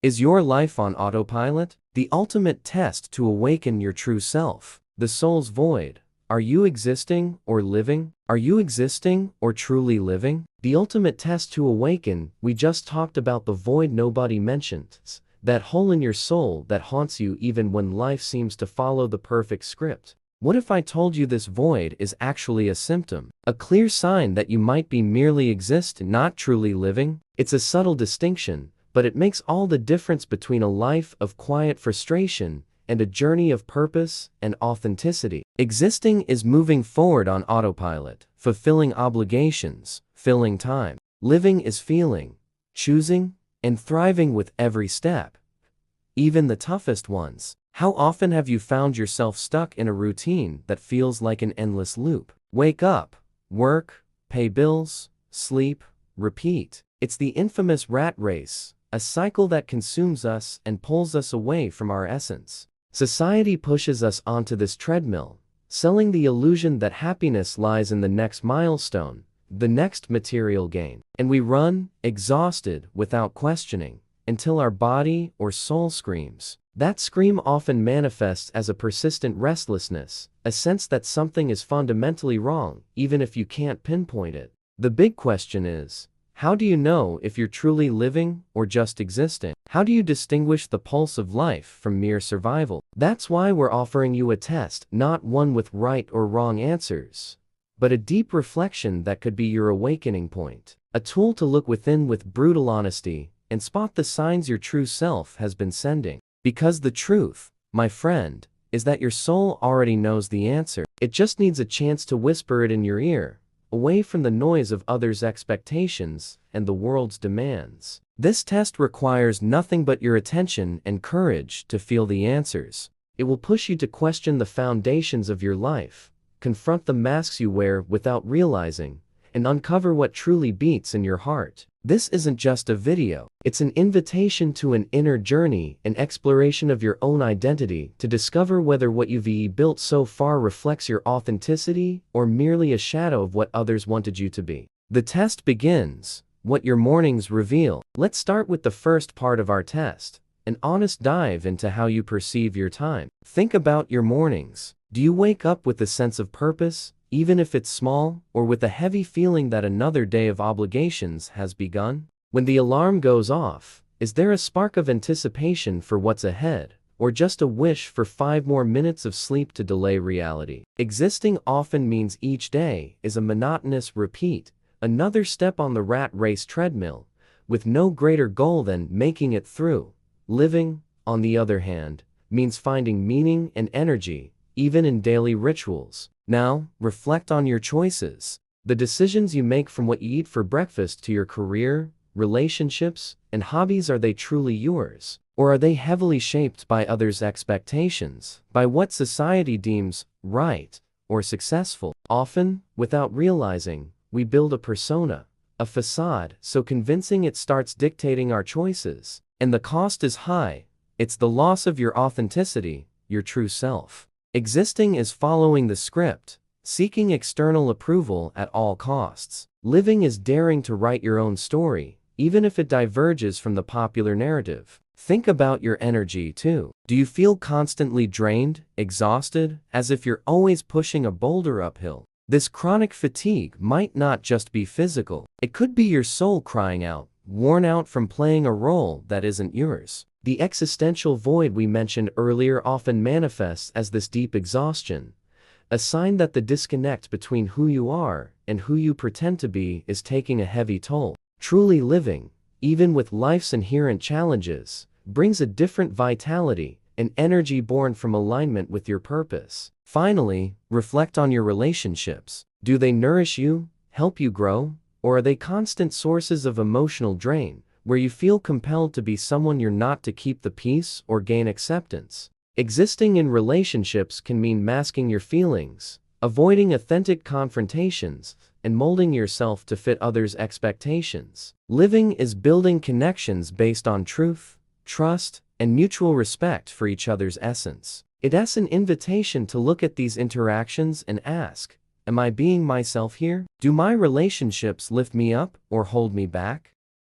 Is your life on autopilot? The ultimate test to awaken your true self. The soul's void. Are you existing or living? Are you existing or truly living? The ultimate test to awaken. We just talked about the void nobody mentions. That hole in your soul that haunts you even when life seems to follow the perfect script. What if I told you this void is actually a symptom? A clear sign that you might be merely existing, not truly living? It's a subtle distinction, but it makes all the difference between a life of quiet frustration and a journey of purpose and authenticity. Existing is moving forward on autopilot, fulfilling obligations, filling time. Living is feeling, choosing, and thriving with every step, even the toughest ones. How often have you found yourself stuck in a routine that feels like an endless loop? Wake up, work, pay bills, sleep, repeat. It's the infamous rat race, a cycle that consumes us and pulls us away from our essence. Society pushes us onto this treadmill, selling the illusion that happiness lies in the next milestone, the next material gain. And we run, exhausted, without questioning, until our body or soul screams. That scream often manifests as a persistent restlessness, a sense that something is fundamentally wrong, even if you can't pinpoint it. The big question is, how do you know if you're truly living or just existing? How do you distinguish the pulse of life from mere survival? That's why we're offering you a test, not one with right or wrong answers, but a deep reflection that could be your awakening point. A tool to look within with brutal honesty and spot the signs your true self has been sending. Because the truth, my friend, is that your soul already knows the answer. It just needs a chance to whisper it in your ear, away from the noise of others' expectations and the world's demands. This test requires nothing but your attention and courage to feel the answers. It will push you to question the foundations of your life, confront the masks you wear without realizing, and uncover what truly beats in your heart. This isn't just a video, it's an invitation to an inner journey, an exploration of your own identity, to discover whether what you've built so far reflects your authenticity or merely a shadow of what others wanted you to be. The test begins, what your mornings reveal. Let's start with the first part of our test, an honest dive into how you perceive your time. Think about your mornings. Do you wake up with a sense of purpose, even if it's small, or with a heavy feeling that another day of obligations has begun? When the alarm goes off, is there a spark of anticipation for what's ahead, or just a wish for 5 more minutes of sleep to delay reality? Existing often means each day is a monotonous repeat, another step on the rat race treadmill, with no greater goal than making it through. Living, on the other hand, means finding meaning and energy, even in daily rituals. Now, reflect on your choices. The decisions you make, from what you eat for breakfast to your career, relationships, and hobbies, are they truly yours? Or are they heavily shaped by others' expectations, by what society deems right or successful? Often, without realizing, we build a persona, a facade, so convincing it starts dictating our choices. And the cost is high. It's the loss of your authenticity, your true self. Existing is following the script, seeking external approval at all costs. Living is daring to write your own story, even if it diverges from the popular narrative. Think about your energy too. Do you feel constantly drained, exhausted, as if you're always pushing a boulder uphill? This chronic fatigue might not just be physical. It could be your soul crying out, worn out from playing a role that isn't yours. The existential void we mentioned earlier often manifests as this deep exhaustion, a sign that the disconnect between who you are and who you pretend to be is taking a heavy toll. Truly living, even with life's inherent challenges, brings a different vitality, an energy born from alignment with your purpose. Finally, reflect on your relationships. Do they nourish you, help you grow, or are they constant sources of emotional drain, where you feel compelled to be someone you're not to keep the peace or gain acceptance? Existing in relationships can mean masking your feelings, avoiding authentic confrontations, and molding yourself to fit others' expectations. Living is building connections based on truth, trust, and mutual respect for each other's essence. It's an invitation to look at these interactions and ask, am I being myself here? Do my relationships lift me up or hold me back?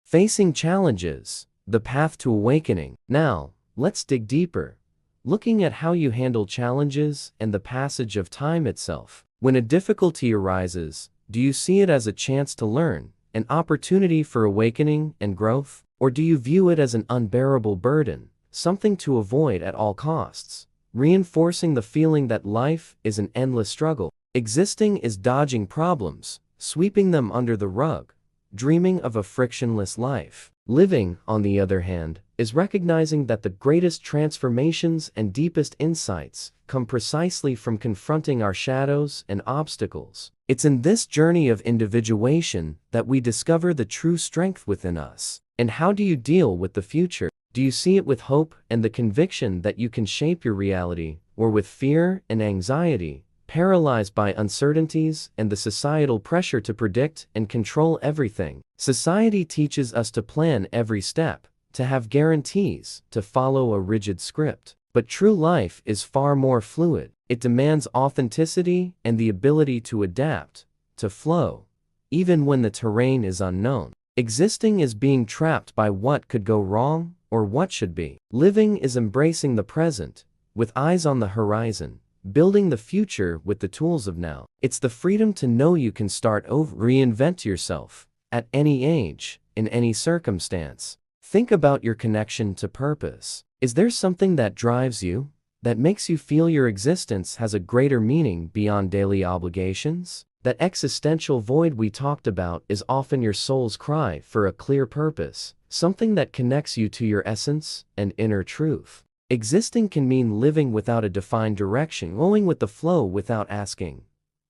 Facing challenges, the path to awakening. Now, let's dig deeper, looking at how you handle challenges and the passage of time itself. When a difficulty arises, do you see it as a chance to learn, an opportunity for awakening and growth? Or do you view it as an unbearable burden, something to avoid at all costs, reinforcing the feeling that life is an endless struggle? Existing is dodging problems, sweeping them under the rug, dreaming of a frictionless life. Living, on the other hand, is recognizing that the greatest transformations and deepest insights come precisely from confronting our shadows and obstacles. It's in this journey of individuation that we discover the true strength within us. And how do you deal with the future? Do you see it with hope and the conviction that you can shape your reality, or with fear and anxiety, paralyzed by uncertainties and the societal pressure to predict and control everything? Society teaches us to plan every step, to have guarantees, to follow a rigid script. But true life is far more fluid. It demands authenticity and the ability to adapt, to flow, even when the terrain is unknown. Existing is being trapped by what could go wrong or what should be. Living is embracing the present, with eyes on the horizon, building the future with the tools of now. It's the freedom to know you can start over, reinvent yourself, at any age, in any circumstance. Think about your connection to purpose. Is there something that drives you, that makes you feel your existence has a greater meaning beyond daily obligations? That existential void we talked about is often your soul's cry for a clear purpose, something that connects you to your essence and inner truth. Existing can mean living without a defined direction, going with the flow without asking,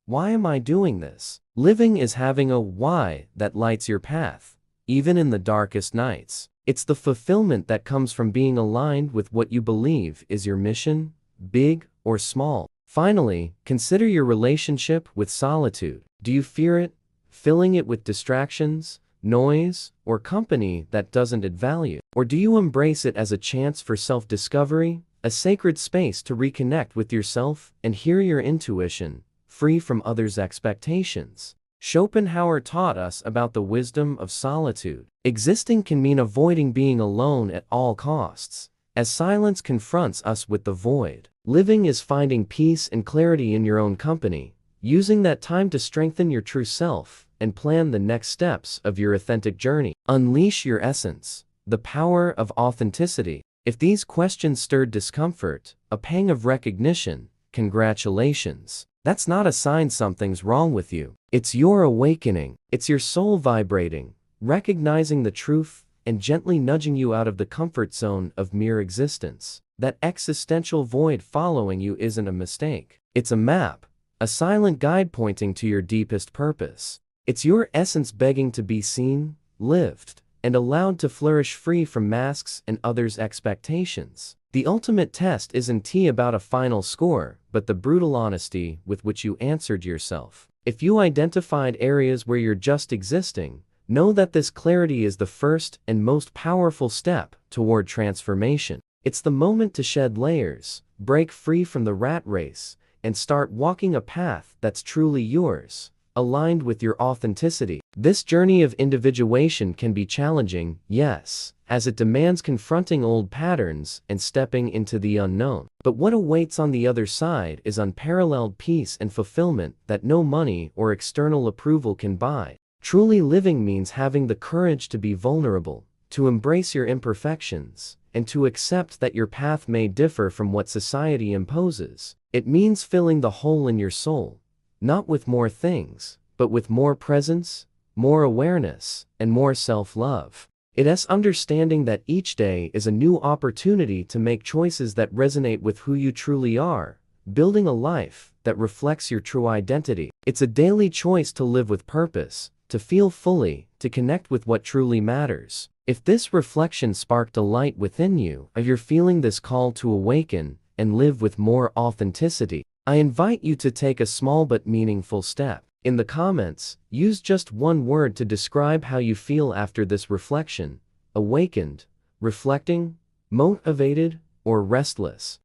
why am I doing this? Living is having a why that lights your path, even in the darkest nights. It's the fulfillment that comes from being aligned with what you believe is your mission, big or small. Finally, consider your relationship with solitude. Do you fear it, filling it with distractions, noise, or company that doesn't add value? Or do you embrace it as a chance for self-discovery, a sacred space to reconnect with yourself and hear your intuition, free from others' expectations? Schopenhauer taught us about the wisdom of solitude. Existing can mean avoiding being alone at all costs, as silence confronts us with the void. Living is finding peace and clarity in your own company, using that time to strengthen your true self and plan the next steps of your authentic journey. Unleash your essence, the power of authenticity. If these questions stirred discomfort, a pang of recognition, congratulations. That's not a sign something's wrong with you. It's your awakening. It's your soul vibrating, recognizing the truth and gently nudging you out of the comfort zone of mere existence. That existential void following you isn't a mistake. It's a map, a silent guide pointing to your deepest purpose. It's your essence begging to be seen, lived, and allowed to flourish free from masks and others' expectations. The ultimate test isn't about a final score, but the brutal honesty with which you answered yourself. If you identified areas where you're just existing, know that this clarity is the first and most powerful step toward transformation. It's the moment to shed layers, break free from the rat race, and start walking a path that's truly yours, aligned with your authenticity. This journey of individuation can be challenging, yes, as it demands confronting old patterns and stepping into the unknown. But what awaits on the other side is unparalleled peace and fulfillment that no money or external approval can buy. Truly living means having the courage to be vulnerable, to embrace your imperfections, and to accept that your path may differ from what society imposes. It means filling the hole in your soul, not with more things, but with more presence, more awareness, and more self-love. It is understanding that each day is a new opportunity to make choices that resonate with who you truly are, building a life that reflects your true identity. It's a daily choice to live with purpose, to feel fully, to connect with what truly matters. If this reflection sparked a light within you, if you're feeling this call to awaken and live with more authenticity, I invite you to take a small but meaningful step. In the comments, use just one word to describe how you feel after this reflection: awakened, reflecting, motivated, or restless.